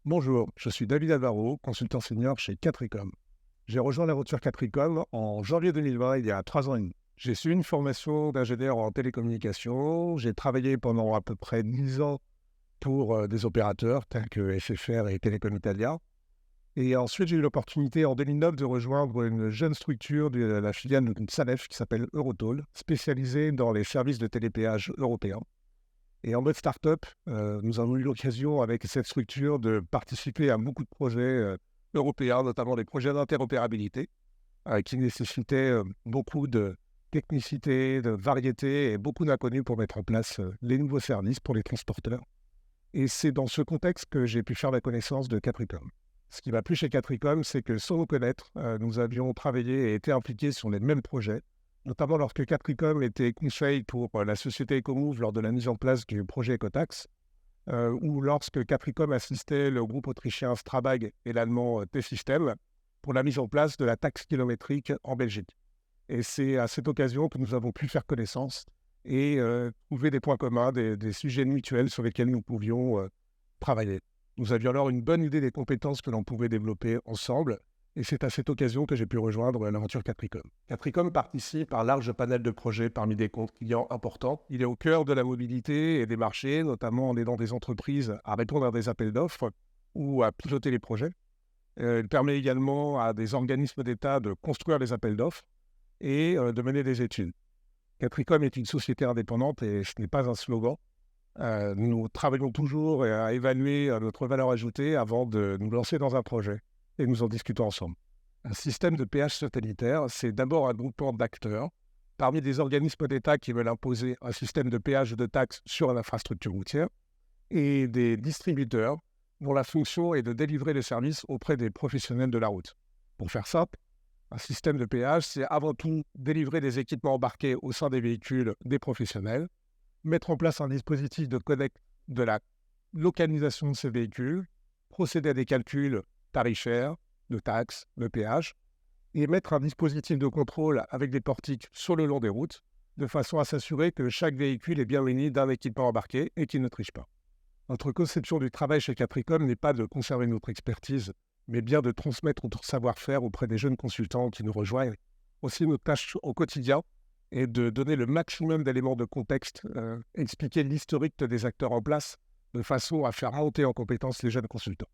Bonjour, je suis David Alvaro, consultant senior chez Catricom. J'ai rejoint l'aventure Catricom en janvier 2020, il y a 3 ans et demi. J'ai suivi une formation d'ingénieur en télécommunications. J'ai travaillé pendant à peu près 10 ans pour des opérateurs tels que SFR et Telecom Italia. Et ensuite, j'ai eu l'opportunité en 2009 de rejoindre une jeune structure de la filiale de Sanef qui s'appelle Eurotoll, spécialisée dans les services de télépéage européens. Et en mode start-up, nous avons eu l'occasion avec cette structure de participer à beaucoup de projets européens, notamment des projets d'interopérabilité, qui nécessitaient beaucoup de technicité, de variété et beaucoup d'inconnus pour mettre en place les nouveaux services pour les transporteurs. Et c'est dans ce contexte que j'ai pu faire la connaissance de Capricom. Ce qui m'a plu chez Capricom, c'est que sans nous connaître, nous avions travaillé et été impliqués sur les mêmes projets, notamment lorsque Capricom était conseil pour la société Ecomove lors de la mise en place du projet Ecotax, ou lorsque Capricom assistait le groupe autrichien Strabag et l'allemand T-System pour la mise en place de la taxe kilométrique en Belgique. Et c'est à cette occasion que nous avons pu faire connaissance et trouver des points communs, des sujets mutuels sur lesquels nous pouvions travailler. Nous avions alors une bonne idée des compétences que l'on pouvait développer ensemble, et c'est à cette occasion que j'ai pu rejoindre l'aventure Capricom. Capricom participe à un large panel de projets parmi des comptes clients importants. Il est au cœur de la mobilité et des marchés, notamment en aidant des entreprises à répondre à des appels d'offres ou à piloter les projets. Il permet également à des organismes d'État de construire les appels d'offres et de mener des études. Capricom est une société indépendante et ce n'est pas un slogan. Nous travaillons toujours à évaluer notre valeur ajoutée avant de nous lancer dans un projet et nous en discutons ensemble. Un système de péage satellitaire, c'est d'abord un groupement d'acteurs parmi des organismes d'État qui veulent imposer un système de péage de taxes sur l'infrastructure routière et des distributeurs dont la fonction est de délivrer les services auprès des professionnels de la route. Pour faire simple, un système de péage, c'est avant tout délivrer des équipements embarqués au sein des véhicules des professionnels, mettre en place un dispositif de collecte de la localisation de ces véhicules, procéder à des calculs tarifaires, de taxes, de péages, et mettre un dispositif de contrôle avec des portiques sur le long des routes, de façon à s'assurer que chaque véhicule est bien muni d'un équipement embarqué et qu'il ne triche pas. Notre conception du travail chez Capricom n'est pas de conserver notre expertise, mais bien de transmettre notre savoir-faire auprès des jeunes consultants qui nous rejoignent. Aussi, notre tâche au quotidien est de donner le maximum d'éléments de contexte, expliquer l'historique des acteurs en place, de façon à faire monter en compétence les jeunes consultants.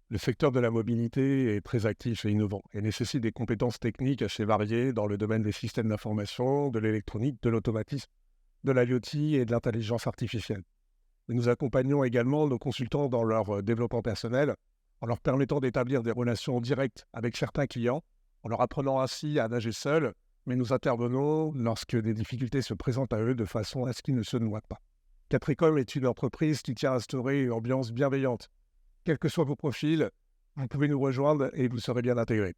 Le secteur de la mobilité est très actif et innovant et nécessite des compétences techniques assez variées dans le domaine des systèmes d'information, de l'électronique, de l'automatisme, de l'IoT et de l'intelligence artificielle. Nous accompagnons également nos consultants dans leur développement personnel en leur permettant d'établir des relations directes avec certains clients, en leur apprenant ainsi à nager seuls, mais nous intervenons lorsque des difficultés se présentent à eux de façon à ce qu'ils ne se noient pas. Catricom est une entreprise qui tient à instaurer une ambiance bienveillante. Quels que soient vos profils, vous pouvez nous rejoindre et vous serez bien intégrés.